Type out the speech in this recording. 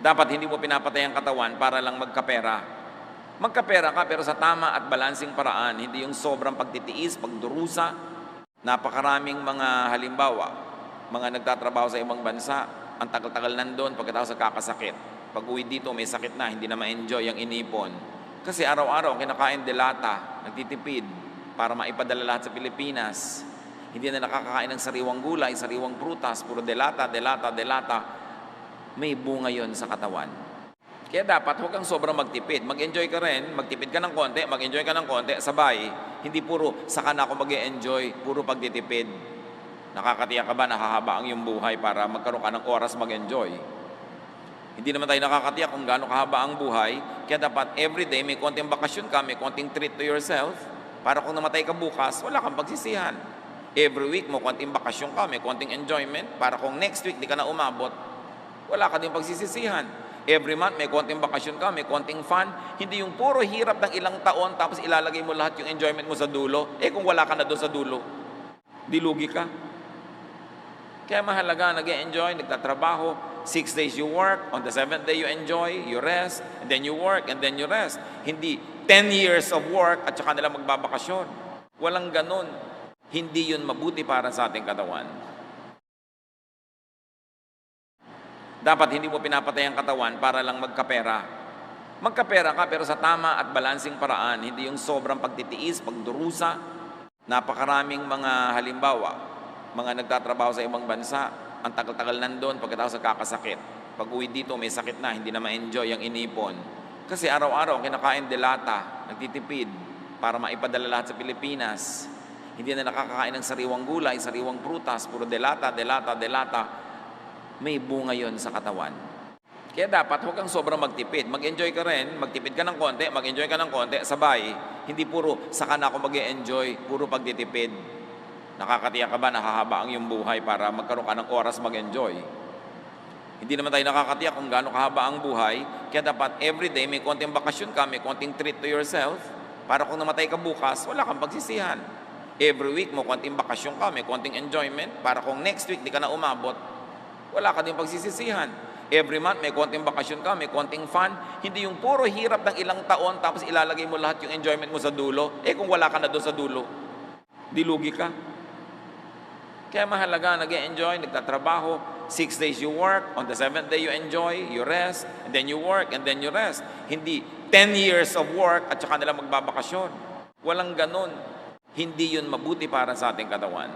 Dapat hindi mo pinapatay ang katawan para lang magkapera. Magkapera ka pero sa tama at balansing paraan, hindi yung sobrang pagtitiis, pagdurusa. Napakaraming mga halimbawa, mga nagtatrabaho sa ibang bansa, ang tagal-tagal nandun pagkatapos nagkakasakit. Pag uwi dito may sakit na, hindi na ma-enjoy ang inipon. Kasi araw-araw kinakain delata, nagtitipid para maipadala lahat sa Pilipinas. Hindi na nakakakain ng sariwang gulay, sariwang prutas, puro delata, delata, delata. May bunga yon sa katawan. Kaya dapat huwag kang sobrang magtipid. Mag-enjoy ka rin, magtipid ka ng konti, mag-enjoy ka ng konti, sabay. Hindi puro, saka na ako mag-enjoy, puro pagtitipid. Nakakatiyak ka ba, nakahaba ang iyong buhay para magkaroon ka ng oras mag-enjoy? Hindi naman tayo nakakatiyak kung gaano kahaba ang buhay, kaya dapat everyday may konting bakasyon ka, may konting treat to yourself, para kung namatay ka bukas, wala kang pagsisihan. Every week mo konting bakasyon ka, may konting enjoyment, para kung next week di ka na umabot, wala ka din pagsisisihan. Every month, may konting bakasyon ka, may konting fun. Hindi yung puro hirap ng ilang taon, tapos ilalagay mo lahat yung enjoyment mo sa dulo. Kung wala ka na doon sa dulo, di lugi ka. Kaya mahalaga, nag-enjoy, nagtatrabaho. 6 days you work, on the 7th day you enjoy, you rest, and then you work, and then you rest. Hindi 10 years of work at saka nila magbabakasyon. Walang ganun. Hindi yun mabuti para sa ating katawan. Dapat hindi mo pinapatay ang katawan para lang magkapera. Magkapera ka pero sa tama at balansing paraan, hindi yung sobrang pagtitiis, pagdurusa. Napakaraming mga halimbawa, mga nagtatrabaho sa ibang bansa, ang tagal-tagal nandun pagkatapos nagkakasakit. Pag uwi dito may sakit na, hindi na ma-enjoy ang inipon. Kasi araw-araw kinakain delata, nagtitipid para maipadala lahat sa Pilipinas. Hindi na nakakakain ng sariwang gulay, sariwang prutas, puro delata, delata, delata. May bunga yon sa katawan. Kaya dapat huwag kang sobrang magtipid. Mag-enjoy ka rin, magtipid ka ng konti, mag-enjoy ka ng konti, sabay. Hindi puro, saka na ako mag-enjoy, puro pagtitipid. Nakakatiyak ka ba, nakahaba ang iyong buhay para magkaroon ka ng oras mag-enjoy? Hindi naman tayo nakakatiyak kung gaano kahaba ang buhay, kaya dapat everyday may konting bakasyon ka, may konting treat to yourself, para kung namatay ka bukas, wala kang pagsisihan. Every week mo konting bakasyon ka, may konting enjoyment, para kung next week di ka na umabot, wala ka din pagsisisihan. Every month, may konting bakasyon ka, may konting fun. Hindi yung puro hirap ng ilang taon, tapos ilalagay mo lahat yung enjoyment mo sa dulo. Kung wala ka na doon sa dulo, di lugi ka. Kaya mahalaga, nag-enjoy, nagtatrabaho. 6 days you work, on the 7th day you enjoy, you rest, and then you work, and then you rest. Hindi 10 years of work at saka nila magbabakasyon. Walang ganun. Hindi yun mabuti para sa ating katawan.